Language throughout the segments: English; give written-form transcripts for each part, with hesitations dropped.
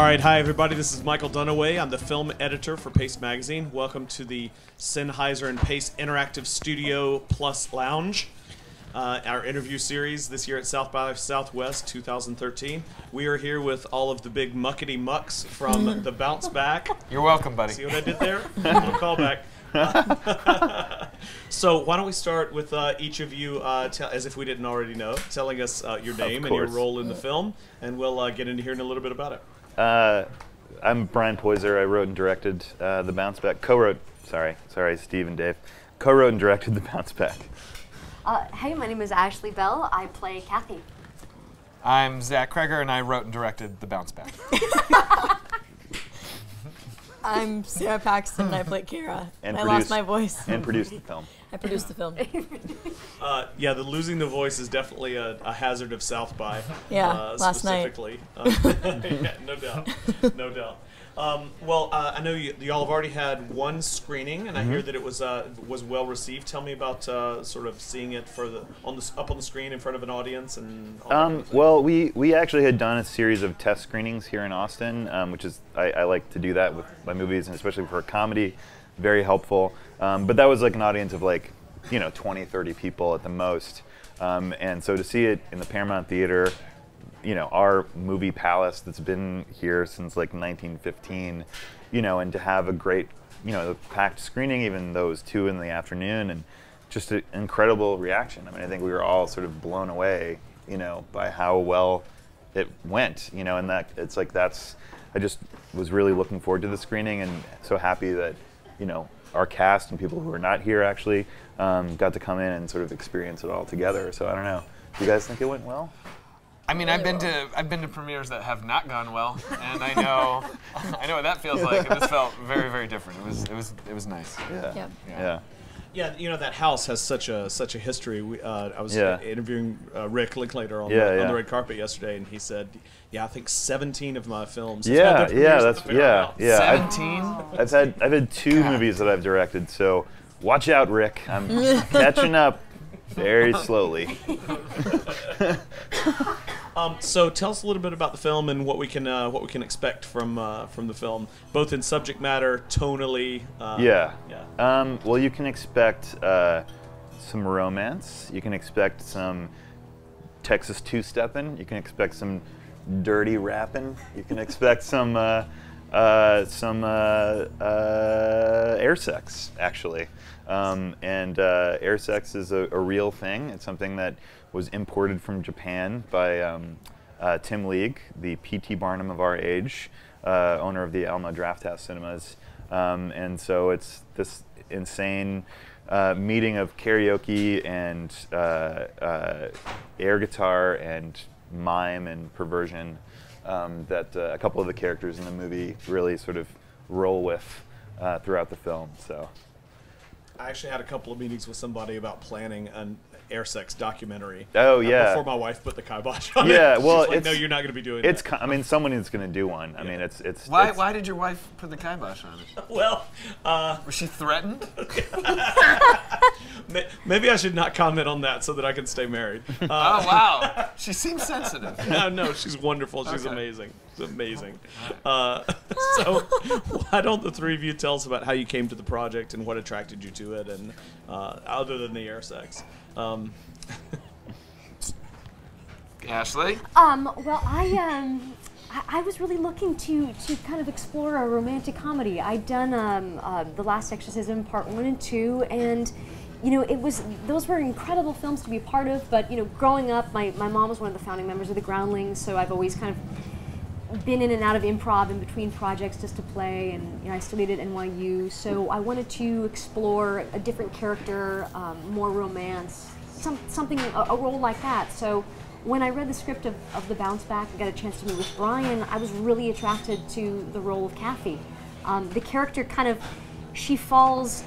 right, hi everybody. This is Michael Dunaway. I'm the film editor for Pace Magazine. Welcome to the Sennheiser and Pace Interactive Studio Plus Lounge, our interview series this year at South by Southwest 2013. We are here with all of the big muckety mucks from the Bounce Back. You're welcome, buddy. See what I did there? Call back. So why don't we start with each of you, as if we didn't already know, telling us your name and your role in the film, and we'll get into hearing a little bit about it. I'm Brian Poyser. I wrote and directed The Bounce Back. Sorry, Steve and Dave. Co-wrote and directed The Bounce Back. Hey, my name is Ashley Bell. I play Kathy. I'm Zach Cregger, and I wrote and directed The Bounce Back. I'm Sarah Paxton, and I play Kara. And I lost my voice. And produced the film. I produced the film. Yeah, the losing the voice is definitely a hazard of South by. Yeah, last night. Specifically. Yeah, no doubt. No doubt. Well, I know you all have already had one screening, and I hear that it was well received. Tell me about sort of seeing it up on the screen in front of an audience and. Well, we actually had done a series of test screenings here in Austin, which is I like to do that with my movies, and especially for a comedy, very helpful. But that was like an audience of 20, 30 people at the most, and so to see it in the Paramount Theater. Our movie palace that's been here since 1915, and to have a great, packed screening, even those 2 in the afternoon, and just an incredible reaction. I mean, I think we were all sort of blown away, by how well it went, and that it's I just was really looking forward to the screening and so happy that, our cast and people who are not here actually got to come in and sort of experience it all together. So I don't know. Do you guys think it went well? I mean, I've been to premieres that have not gone well, and I know what that feels like. And this felt very, very different. It was nice. Yeah. Yeah, that house has such a history. I was interviewing Rick Linklater on the red carpet yesterday, and he said, "Yeah, I think 17 of my films." Yeah. 17. I've had 2 movies that I've directed, so watch out, Rick. I'm catching up very slowly. So tell us a little bit about the film and what we can expect from the film, both in subject matter, tonally. Well, you can expect some romance. You can expect some Texas two-stepping. You can expect some dirty rapping. You can expect some air sex, actually. And air sex is a real thing. It's something that was imported from Japan by Tim League, the P.T. Barnum of our age, owner of the Alamo Drafthouse Cinemas. And so it's this insane meeting of karaoke and air guitar and mime and perversion that a couple of the characters in the movie really sort of roll with throughout the film. So. I actually had a couple of meetings with somebody about planning an air sex documentary. Oh yeah. Before my wife put the kibosh on it. Yeah, well, she's like, no, you're not going to be doing that. I mean, someone is going to do one. I mean, it's. Why did your wife put the kibosh on it? Well, was she threatened? Maybe I should not comment on that so that I can stay married. Oh wow, she seems sensitive. No, she's wonderful. She's amazing. She's amazing. So why don't the 3 of you tell us about how you came to the project and what attracted you to it, and other than the air sex. Ashley? Well, I was really looking to kind of explore a romantic comedy. I'd done The Last Exorcism Part 1 and 2, and those were incredible films to be a part of. But growing up, my mom was one of the founding members of the Groundlings, so I've always kind of been in and out of improv in between projects just to play, and I studied at NYU, so I wanted to explore a different character, more romance, a role like that. So when I read the script of The Bounce Back and got a chance to meet with Brian, I was really attracted to the role of Kathy. The character she falls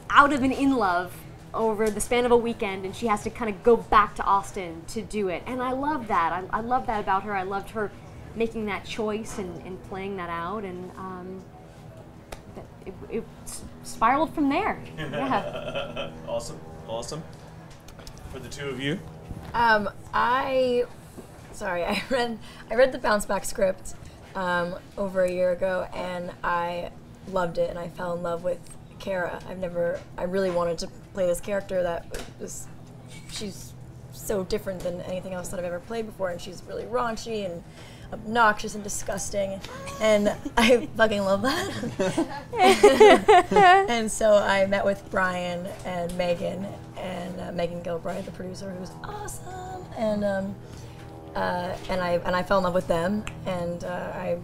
out of an in-love over the span of a weekend, and she has to kind of go back to Austin to do it. And I love that. I love that about her. I loved her making that choice and playing that out, and it spiraled from there. Yeah. Awesome. For the 2 of you? I read the Bounce Back script, over a year ago, and I loved it, and I fell in love with Kara. I really wanted to play this character she's so different than anything else that I've ever played before, and she's really raunchy and obnoxious and disgusting, and I fucking love that. And so I met with Brian and Megan, and Megan Gilbride, the producer, who's awesome, and I fell in love with them, and I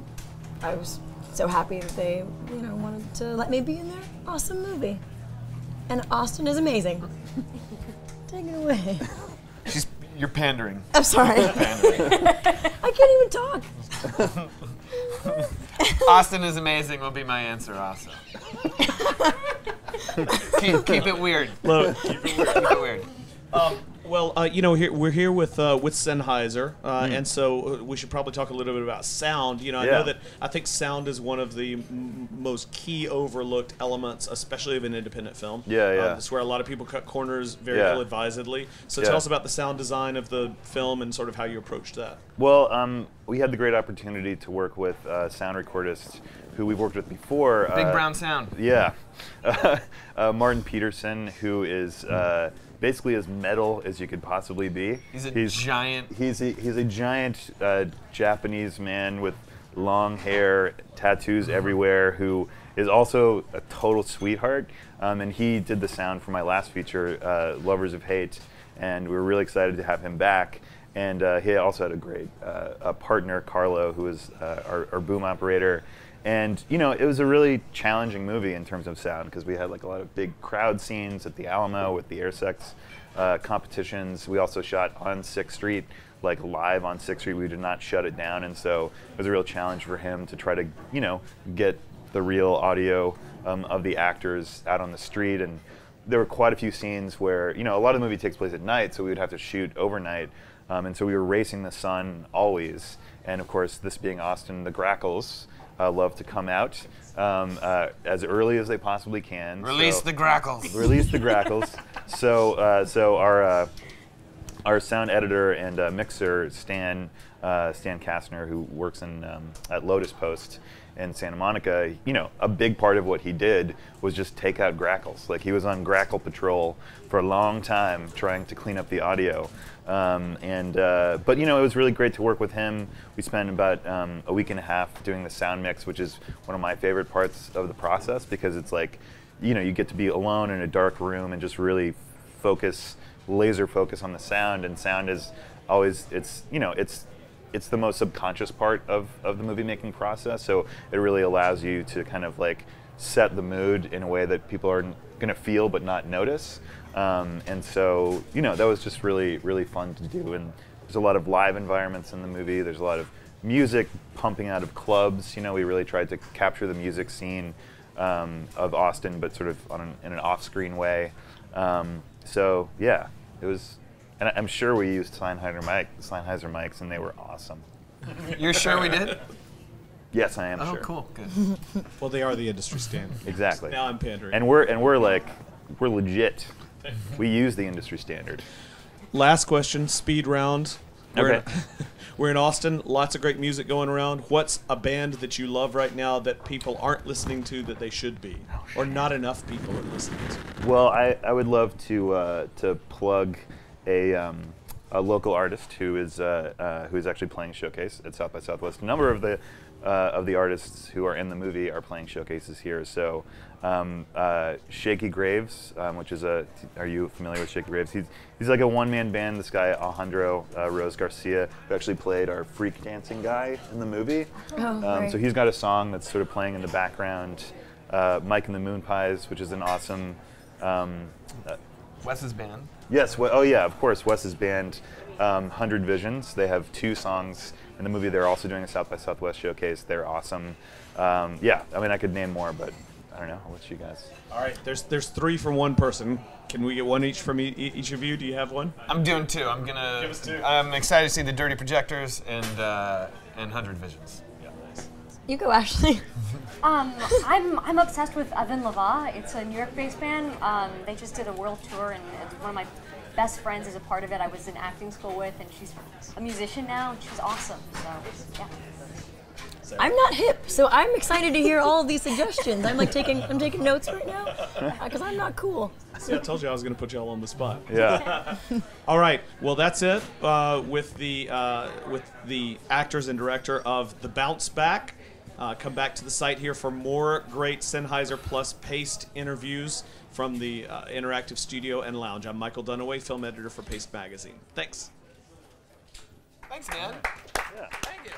was so happy that they wanted to let me be in their awesome movie. And Austin is amazing. Take it away. You're pandering. I'm sorry. I can't even talk. Austin is amazing will be my answer also. keep it weird. Look, Keep it weird. We're here with Sennheiser, and so we should probably talk a little bit about sound. I know that I think sound is one of the most key overlooked elements, especially of an independent film. Yeah. It's where a lot of people cut corners very ill-advisedly. So tell us about the sound design of the film and sort of how you approached that. Well, we had the great opportunity to work with sound recordists who we've worked with before. Big Brown Sound. Yeah. Martin Peterson, who is basically as metal as you could possibly be. He's giant. He's a giant Japanese man with long hair, tattoos everywhere, who is also a total sweetheart. And he did the sound for my last feature, Lovers of Hate, and we were really excited to have him back. And he also had a great partner, Carlo, who was our boom operator. And it was a really challenging movie in terms of sound, because we had like a lot of big crowd scenes at the Alamo with the Airsex competitions. We also shot on 6th Street, like live on 6th Street. We did not shut it down, and so it was a real challenge for him to try to get the real audio of the actors out on the street. And there were quite a few scenes where a lot of the movie takes place at night, so we would have to shoot overnight. And so we were racing the sun always. And of course, this being Austin, the Grackles love to come out as early as they possibly can. Release the Grackles. Release the Grackles. So our sound editor and mixer, Stan Kastner, who works at Lotus Post in Santa Monica, a big part of what he did was just take out Grackles. Like, he was on Grackle patrol for a long time trying to clean up the audio. But it was really great to work with him. We spent about a week and a half doing the sound mix, which is one of my favorite parts of the process, because it's like, you get to be alone in a dark room and just really laser focus on the sound. And sound is always, it's the most subconscious part of the movie making process. So it really allows you to kind of like set the mood in a way that people are going to feel but not notice. And so, that was just really, really fun to do. And there's a lot of live environments in the movie. There's a lot of music pumping out of clubs. We really tried to capture the music scene of Austin, but sort of in an off-screen way. So yeah, it was, and I'm sure we used Sennheiser mics, and they were awesome. You're sure we did? Yes, I am sure. Oh, cool, good. Well, they are the industry standard. Exactly. Now I'm pandering. And we're legit. We use the industry standard. Last question, speed round. Okay. We're in Austin. Lots of great music going around. What's a band that you love right now that people aren't listening to that they should be, or not enough people are listening to? Well, I would love to plug a local artist who is actually playing Showcase at South by Southwest. A number of the artists who are in the movie are playing showcases here. So Shaky Graves, which is are you familiar with Shaky Graves? He's like a one-man band. This guy Alejandro Rose Garcia, who actually played our freak dancing guy in the movie. Right. So he's got a song that's sort of playing in the background. Mike and the Moon Pies, which is an awesome. Wes's band. Yes. Oh yeah, of course. Wes's band, 100 Visions. They have 2 songs in the movie. They're also doing a South by Southwest showcase. They're awesome. Yeah, I mean, I could name more, but I don't know. I'll let you guys. All right, there's 3 from one person. Can we get one each from each of you? Do you have one? I'm doing 2. I'm gonna. Give us 2. I'm excited to see the Dirty Projectors and 100 Visions. Yeah, nice. You go, Ashley. I'm obsessed with Evan Lava. It's a New York-based band. They just did a world tour, and one of my best friends is a part of it. I was in acting school with, and she's a musician now, and she's awesome. So yeah. I'm not hip, so I'm excited to hear all of these suggestions. I'm taking notes right now because I'm not cool. See, I told you I was going to put you all on the spot. Yeah. All right. Well, that's it with the actors and director of The Bounce Back. Come back to the site here for more great Sennheiser Plus Paste interviews from the Interactive Studio and Lounge. I'm Michael Dunaway, film editor for Paste Magazine. Thanks. Thanks, man. Yeah. Thank you.